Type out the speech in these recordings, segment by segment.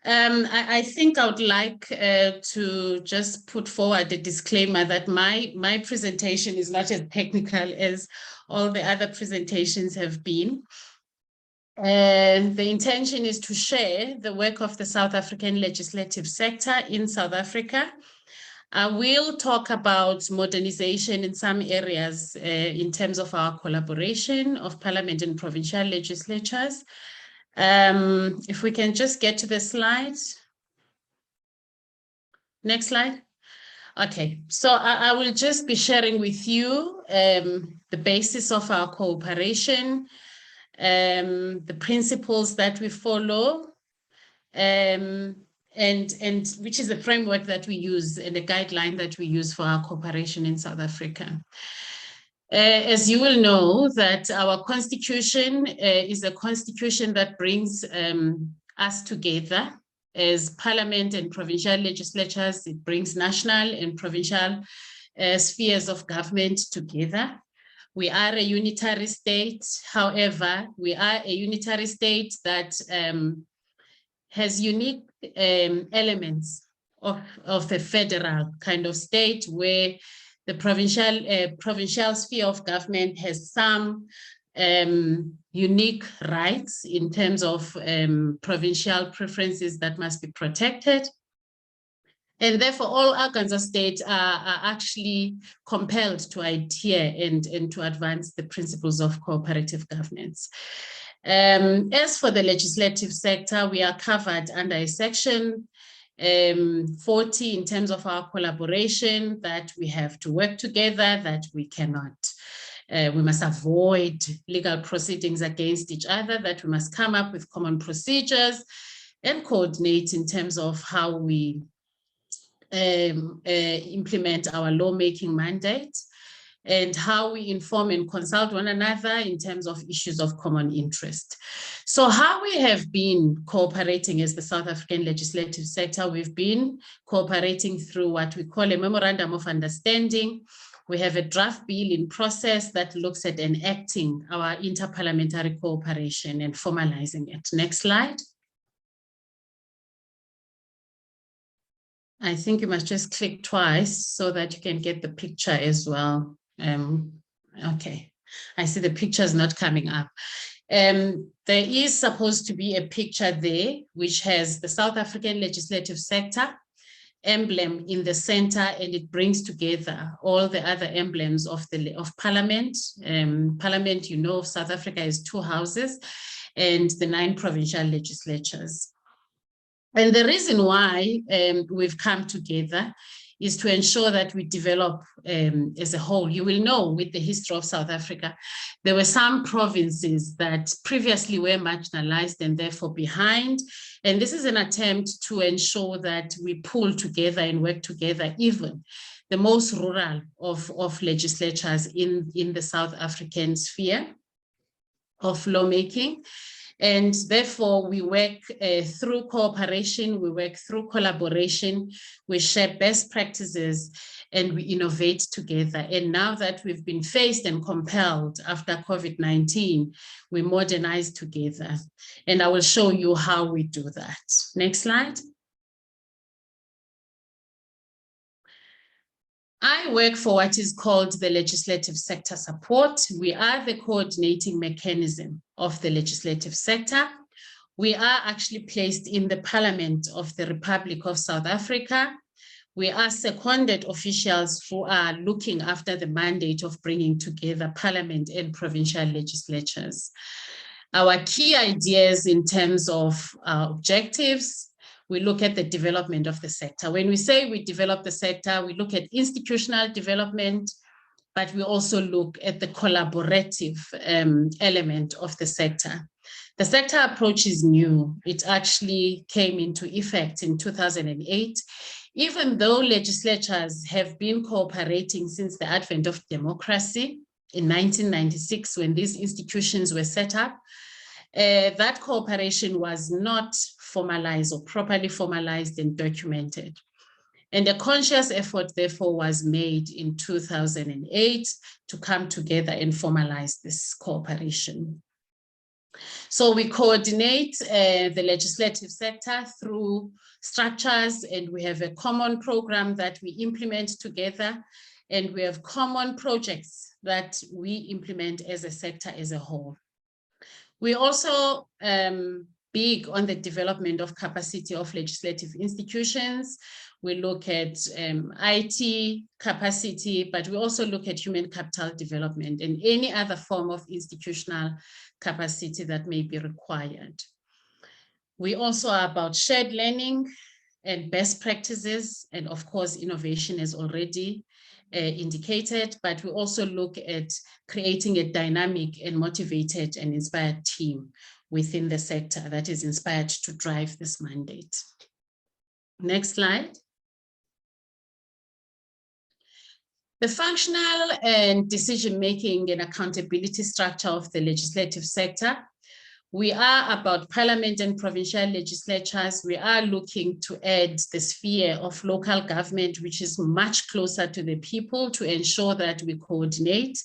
I think I would like to just put forward a disclaimer that my presentation is not as technical as all the other presentations have been. And the intention is to share the work of the South African legislative sector in South Africa. I will talk about modernization in some areas in terms of our collaboration of Parliament and Provincial Legislatures. If we can just get to the slides. Next slide. Okay, so I will just be sharing with you the basis of our cooperation, the principles that we follow, and which is the framework that we use and the guideline that we use for our cooperation in South Africa. As you will know, that our constitution is a constitution that brings us together as Parliament and Provincial Legislatures. It brings national and provincial spheres of government together. We are a unitary state. However, we are a unitary state that has unique elements of a federal kind of state, where the provincial sphere of government has some unique rights in terms of provincial preferences that must be protected. And therefore, all organs of state are actually compelled to adhere and to advance the principles of cooperative governance. As for the legislative sector, we are covered under a section 40 in terms of our collaboration, that we have to work together, that we cannot, we must avoid legal proceedings against each other, that we must come up with common procedures and coordinate in terms of how we implement our lawmaking mandate, and how we inform and consult one another in terms of issues of common interest. So how we have been cooperating as the South African legislative sector, we've been cooperating through what we call a memorandum of understanding. We have a draft bill in process that looks at enacting our interparliamentary cooperation and formalizing it. Next slide. I think you must just click twice so that you can get the picture as well. Okay, I see the picture is not coming up. There is supposed to be a picture there which has the South African legislative sector emblem in the center, and it brings together all the other emblems of Parliament. Parliament, you know, of South Africa is 2 houses, and the 9 provincial legislatures. And the reason why we've come together is to ensure that we develop as a whole. You will know, with the history of South Africa, there were some provinces that previously were marginalized and therefore behind. And this is an attempt to ensure that we pull together and work together, even the most rural of legislatures in the South African sphere of lawmaking. And therefore, we work through cooperation, we work through collaboration, we share best practices, and we innovate together. And now that we've been faced and compelled after COVID-19, we modernize together. And I will show you how we do that. Next slide. I work for what is called the legislative sector support. We are the coordinating mechanism of the legislative sector. We are actually placed in the Parliament of the Republic of South Africa. We are seconded officials who are looking after the mandate of bringing together Parliament and provincial legislatures. Our key ideas in terms of our objectives: we look at the development of the sector. When we say we develop the sector, we look at institutional development, but we also look at the collaborative element of the sector. The sector approach is new. It actually came into effect in 2008. Even though legislatures have been cooperating since the advent of democracy in 1996, when these institutions were set up, that cooperation was not formalized or properly formalized and documented. And a conscious effort, therefore, was made in 2008 to come together and formalize this cooperation. So we coordinate the legislative sector through structures, and we have a common program that we implement together, and we have common projects that we implement as a sector as a whole. We also big on the development of capacity of legislative institutions. We look at IT capacity, but we also look at human capital development and any other form of institutional capacity that may be required. We also are about shared learning and best practices, and of course, innovation is already indicated, but we also look at creating a dynamic and motivated and inspired team within the sector that is inspired to drive this mandate. Next slide. The functional and decision-making and accountability structure of the legislative sector. We are about Parliament and Provincial Legislatures. We are looking to add the sphere of local government, which is much closer to the people, to ensure that we coordinate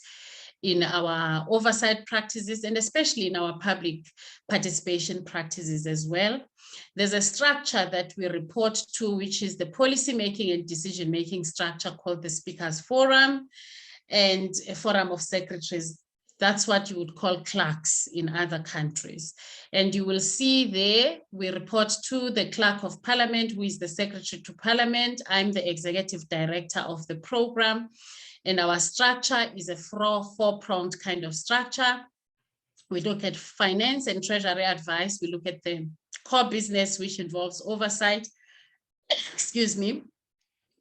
in our oversight practices and especially in our public participation practices as well. There's a structure that we report to, which is the policy-making and decision-making structure called the Speakers Forum and a Forum of Secretaries. That's what you would call clerks in other countries. And you will see there, we report to the Clerk of Parliament, who is the Secretary to Parliament. I'm the Executive Director of the program. And our structure is a four-pronged kind of structure. We look at finance and treasury advice. We look at the core business, which involves oversight, excuse me,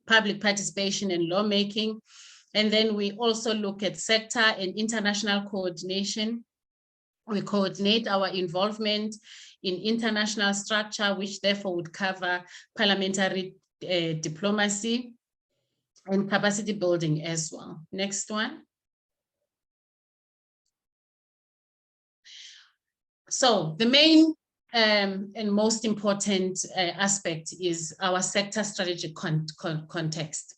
public participation and lawmaking. And then we also look at sector and international coordination. We coordinate our involvement in international structure, which therefore would cover parliamentary diplomacy and capacity building as well. Next one. So the main and most important aspect is our sector strategic context.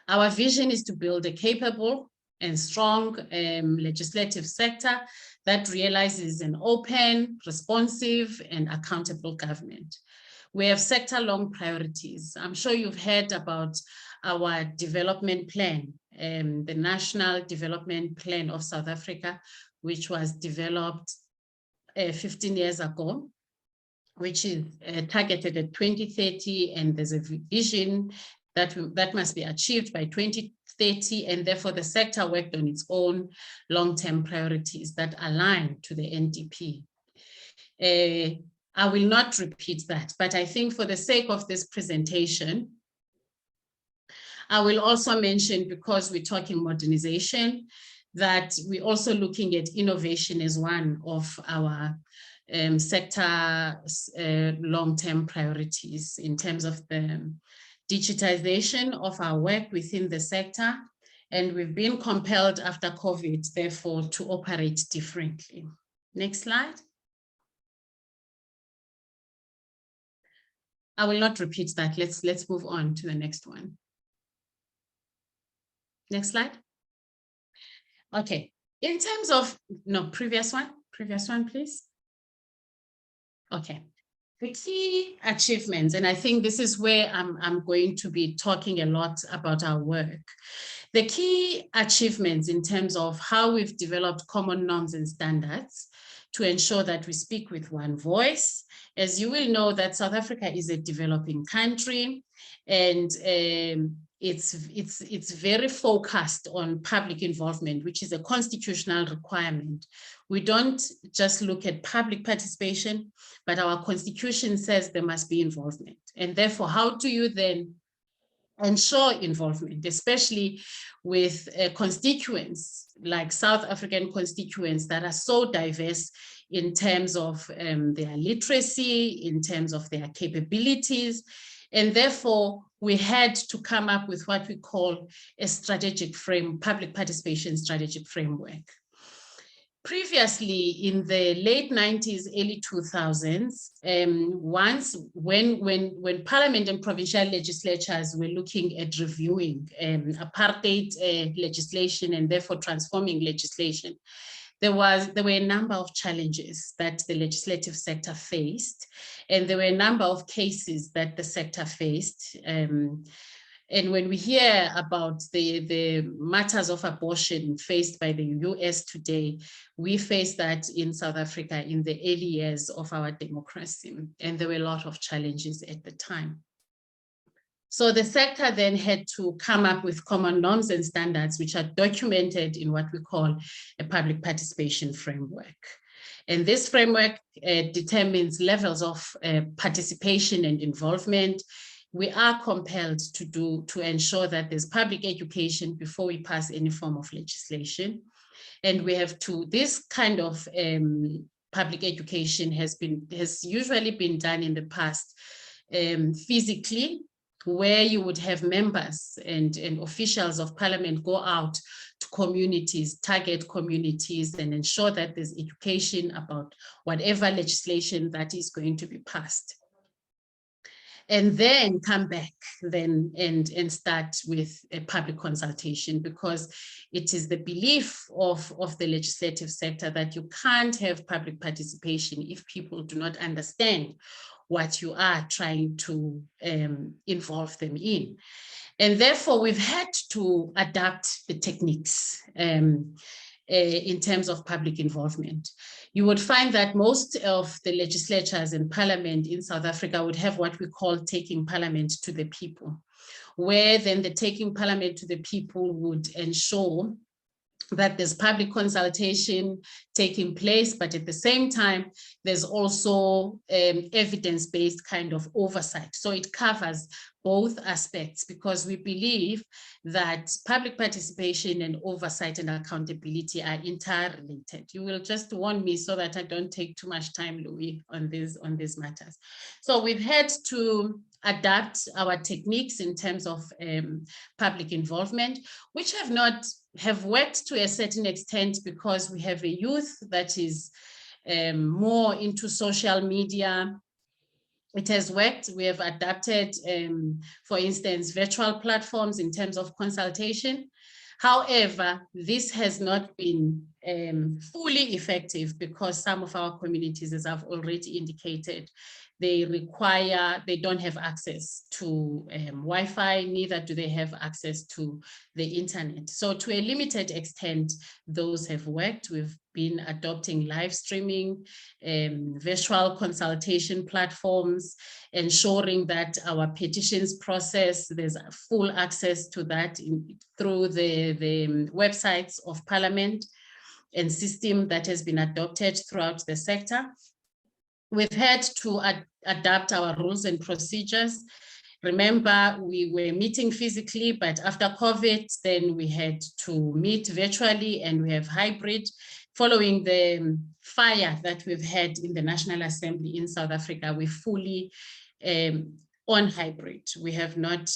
Our vision is to build a capable and strong legislative sector that realizes an open, responsive, and accountable government. We have sector-long priorities. I'm sure you've heard about our development plan, the National Development Plan of South Africa, which was developed 15 years ago, which is targeted at 2030, and there's a vision that must be achieved by 2030, and therefore the sector worked on its own long-term priorities that align to the NDP. I will not repeat that, but I think for the sake of this presentation, I will also mention, because we're talking modernization, that we're also looking at innovation as one of our sector long-term priorities in terms of the digitization of our work within the sector. And we've been compelled after COVID, therefore, to operate differently. Next slide. I will not repeat that. Let's move on to the next one. Next slide. Okay, in terms of, no, previous one, please. Okay, the key achievements, and I think this is where I'm going to be talking a lot about our work. The key achievements in terms of how we've developed common norms and standards to ensure that we speak with one voice. As you will know, that South Africa is a developing country, and it's very focused on public involvement, which is a constitutional requirement. We don't just look at public participation, but our constitution says there must be involvement. And therefore, how do you then ensure involvement, especially with constituents like South African constituents that are so diverse in terms of their literacy, in terms of their capabilities. And therefore, we had to come up with what we call a strategic public participation strategic framework. Previously, in the late 90s, early 2000s, when Parliament and Provincial Legislatures were looking at reviewing apartheid legislation and therefore transforming legislation, there were a number of challenges that the legislative sector faced, and there were a number of cases that the sector faced. And when we hear about the matters of abortion faced by the US today, we face that in South Africa in the early years of our democracy, and there were a lot of challenges at the time. So the sector then had to come up with common norms and standards, which are documented in what we call a public participation framework. And this framework determines levels of participation and involvement. We are compelled to ensure that there's public education before we pass any form of legislation. And we have this kind of public education has usually been done in the past physically, where you would have members and officials of parliament go out to communities, target communities, and ensure that there's education about whatever legislation that is going to be passed. And then come back then and start with a public consultation, because it is the belief of the legislative sector that you can't have public participation if people do not understand what you are trying to involve them in. And therefore, we've had to adapt the techniques in terms of public involvement. You would find that most of the legislatures and parliament in South Africa would have what we call taking parliament to the people, where then the taking parliament to the people would ensure that there's public consultation taking place, but at the same time, there's also evidence-based kind of oversight. So it covers both aspects, because we believe that public participation and oversight and accountability are interrelated. You will just warn me so that I don't take too much time, Louis, on these matters. So we've had to adapt our techniques in terms of public involvement, which have worked to a certain extent, because we have a youth that is more into social media. It has worked. We have adapted, for instance, virtual platforms in terms of consultation. However, this has not been fully effective, because some of our communities, as I've already indicated, they don't have access to Wi-Fi, neither do they have access to the internet. So to a limited extent, those have worked. We've been adopting live streaming, virtual consultation platforms, ensuring that our petitions process, there's full access to that through the websites of Parliament and system that has been adopted throughout the sector. We've had to adapt our rules and procedures. Remember, we were meeting physically, but after COVID, then we had to meet virtually, and we have hybrid. Following the fire that we've had in the National Assembly in South Africa, we're fully on hybrid. We have not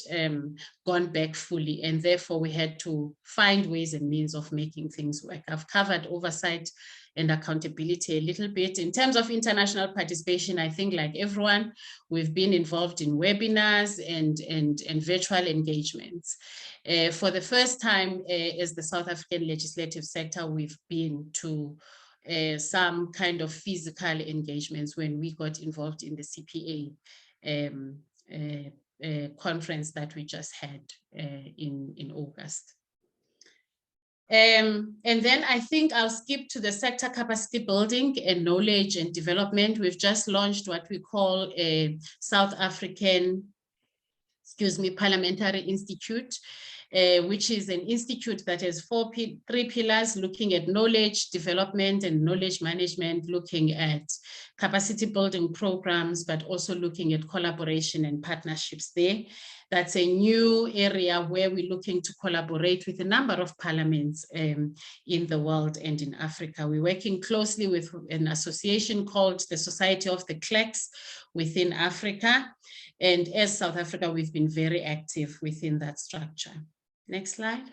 gone back fully, and therefore we had to find ways and means of making things work. I've covered oversight and accountability a little bit. In terms of international participation, I think like everyone, we've been involved in webinars and virtual engagements. For the first time as the South African legislative sector, we've been to some kind of physical engagements when we got involved in the CPA conference that we just had in August. And then I think I'll skip to the sector capacity building and knowledge and development. We've just launched what we call a South African, Parliamentary Institute, which is an institute that has three pillars, looking at knowledge development and knowledge management, looking at capacity building programs, but also looking at collaboration and partnerships there. That's a new area where we're looking to collaborate with a number of parliaments in the world and in Africa. We're working closely with an association called the Society of the Clerks within Africa. And as South Africa, we've been very active within that structure. Next slide.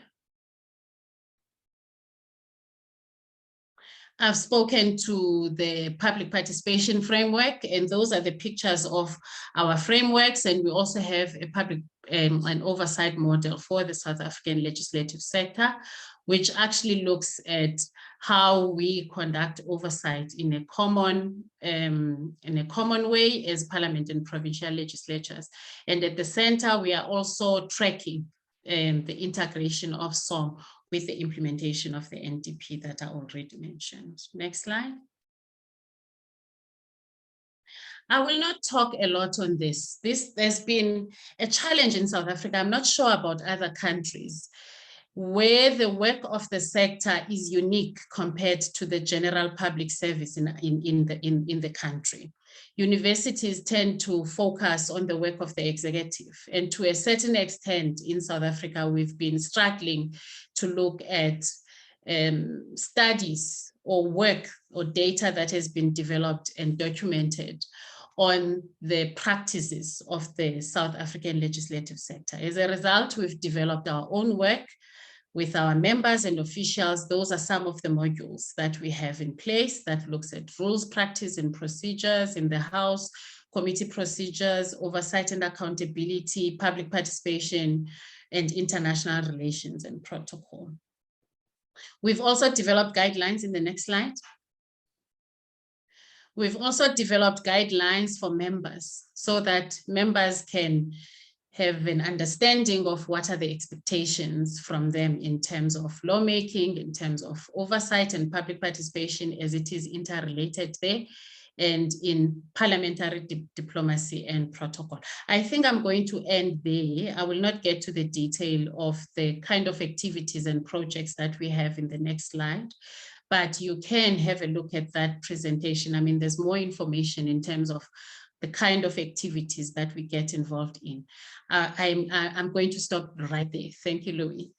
I've spoken to the public participation framework, and those are the pictures of our frameworks. And we also have a public an oversight model for the South African legislative sector, which actually looks at how we conduct oversight in a common way as Parliament and Provincial Legislatures. And at the center, we are also tracking the integration of SOM with the implementation of the NDP that I already mentioned. Next slide. I will not talk a lot on this. There's been a challenge in South Africa. I'm not sure about other countries, where the work of the sector is unique compared to the general public service in the country. Universities tend to focus on the work of the executive, and to a certain extent in South Africa, we've been struggling to look at studies or work or data that has been developed and documented on the practices of the South African legislative sector. As a result, we've developed our own work with our members and officials. Those are some of the modules that we have in place that looks at rules, practice, and procedures in the House, committee procedures, oversight and accountability, public participation, and international relations and protocol. We've also developed guidelines in the next slide. We've also developed guidelines for members so that members can have an understanding of what are the expectations from them in terms of lawmaking, in terms of oversight and public participation, as it is interrelated there, and in parliamentary diplomacy and protocol. I think I'm going to end there. I will not get to the detail of the kind of activities and projects that we have in the next slide, but you can have a look at that presentation. I mean, there's more information in terms of the kind of activities that we get involved in. I'm going to stop right there. Thank you, Louis.